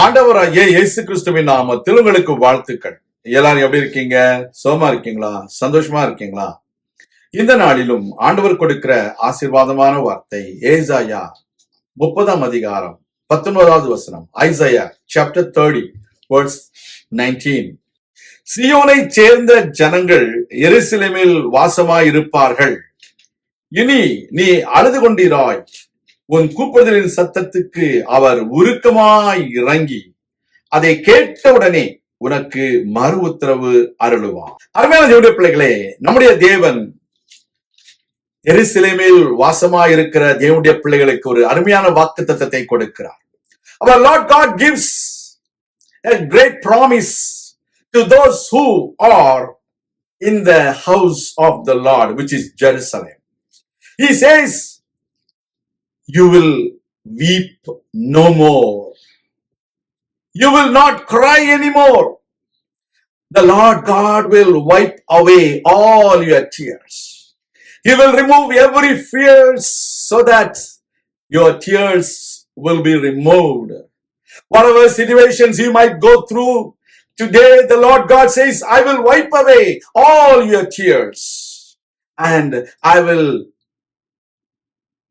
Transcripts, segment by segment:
ஆண்டவராகிய இயேசு கிறிஸ்துவின் நாமத்தில் உங்களுக்கு வாழ்த்துக்கள். எல்லாரும் எப்படி இருக்கீங்க? சோமா இருக்கீங்களா? சந்தோஷமா இருக்கீங்களா? இந்த நாளிலும் ஆண்டவர் கொடுக்கிற ஆசீர்வாதமான வார்த்தை ஏசாயா 30 அதிகாரம் 19வது வசனம். Isaiah chapter 30 verse 19. சியோனை சேர்ந்த ஜனங்கள் எருசலேமில் வாசமாயிருப்பார்கள். இனி நீ அழுது கொண்டிராய். உன் கூப்பிடுதலின் சத்தத்துக்கு அவர் உருக்கமாய் இறங்கி அதை கேட்டவுடனே உனக்கு மறு உத்தரவு அருளுவார். அருமையான தேவனுடைய பிள்ளைகளே, நம்முடைய தேவன் எருசலேமில் வாசமாயிருக்கிற தேவனுடைய பிள்ளைகளுக்கு ஒரு அருமையான வாக்குத்தத்தத்தை கொடுக்கிறார். Our Lord God gives a great promise to those who are in the house of the Lord, which is Jerusalem. He says, you will weep no more. You will not cry anymore. The Lord God will wipe away all your tears. He will remove every fear so that your tears will be removed. Whatever situations you might go through, today the Lord God says, I will wipe away all your tears and I will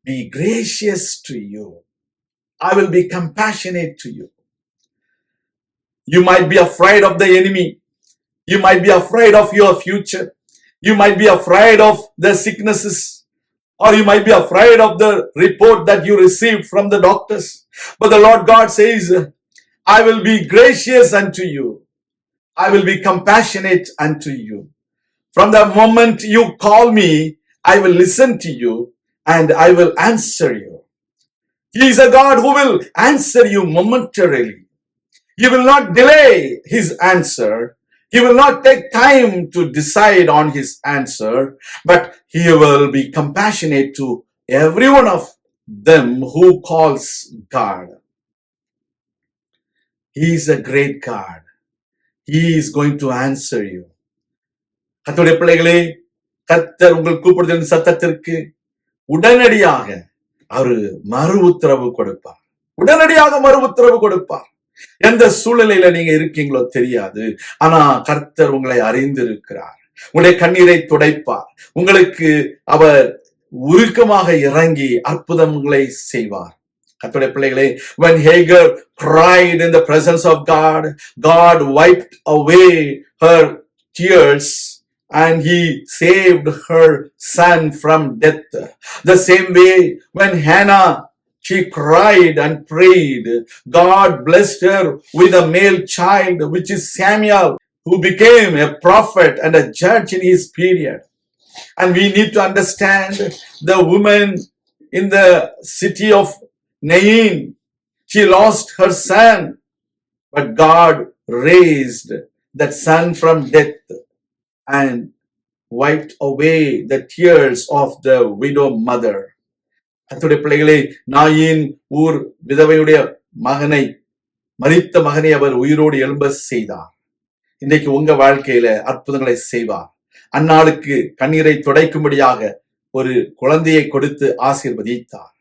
be gracious to you. I will be compassionate to you. You might be afraid of the enemy. You might be afraid of your future. You might be afraid of the sicknesses. Or you might be afraid of the report that you received from the doctors. But the Lord God says, I will be gracious unto you. I will be compassionate unto you. From the moment you call me, I will listen to you. And I will answer you. He is a God who will answer you momentarily. He will not delay his answer. He will not take time to decide on his answer, but he will be compassionate to every one of them who calls God. He is a great God. He is going to answer you. கர்த்தருடைய பிள்ளைகளே, கர்த்தர் உங்கள் கூப்பிடுதலின் சத்தத்திற்கு உடனடியாக அவர் மறு உத்தரவு கொடுப்பார். உடனடியாக மறு உத்தரவு கொடுப்பார். எந்த சூழ்நிலையில நீங்க இருக்கீங்களோ தெரியாது. ஆனா கர்த்தர் உங்களை அறிந்திருக்கிறார். உங்களுடைய கண்ணீரை துடைப்பார். உங்களுக்கு அவர் உருக்கமாக இறங்கி அற்புதங்களை செய்வார். கர்த்தருடைய பிள்ளைகளே, when Hagar cried in the presence of God, God wiped away her tears and he saved her son from death. The same way, when Hannah, she cried and prayed, God blessed her with a male child, which is Samuel, who became a prophet and a judge in his period. And we need to understand the woman in the city of Nain. She lost her son, but God raised that son from death and wiped away the tears of the widow mother. கர்த்தருடைய பிள்ளைகளே, நாயின் ஊர் விதவையுடைய மகனை, மரித்த மகனை அவர் உயிரோடு எழும்ப செய்தார். இன்றைக்கு உங்க வாழ்க்கையில அற்புதங்களை செய்வார். அந்நாளுக்கு கண்ணீரை துடைக்கும்படியாக ஒரு குழந்தையை கொடுத்து ஆசீர்வதித்தார்.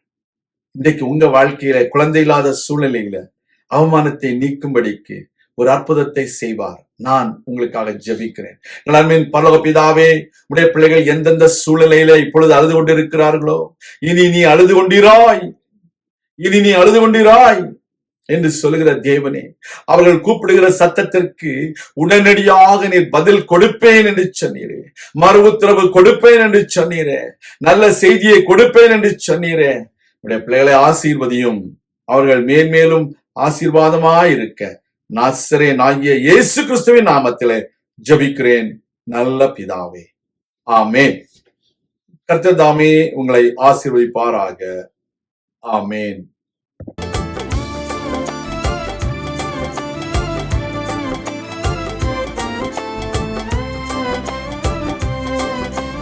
இன்றைக்கு உங்க வாழ்க்கையில குழந்தை இல்லாத சூழ்நிலையில அவமானத்தை நீக்கும்படிக்கு ஒரு அற்புதத்தை செய்வார். நான் உங்களுக்காக ஜெபிக்கிறேன். நலமின் பரலோக பிதாவே, உடைய பிள்ளைகள் எந்தெந்த சூழ்நிலையில இப்பொழுது அழுது கொண்டிருக்கிறார்களோ, இனி நீ அழுது கொண்டிராய், இனி நீ அழுது கொண்டிராய் என்று சொல்லுகிற தேவனே, அவர்கள் கூப்பிடுகிற சத்தத்திற்கு உடனடியாக நீர் பதில் கொடுப்பேன் என்று சொன்னீரே, மறு உத்தரவு கொடுப்பேன் என்று சொன்னீரே, நல்ல செய்தியை கொடுப்பேன் என்று சொன்னீரே. உடைய பிள்ளைகளை ஆசீர்வதியும். அவர்கள் மேன்மேலும் ஆசீர்வாதமாயிருக்க நாசரேயனாகிய இயேசு கிறிஸ்துவின் நாமத்திலே ஜெபிக்கிறேன் நல்ல பிதாவே, ஆமென். கர்த்தர் தாமே உங்களை ஆசீர்வதிப்பாராக. ஆமென்.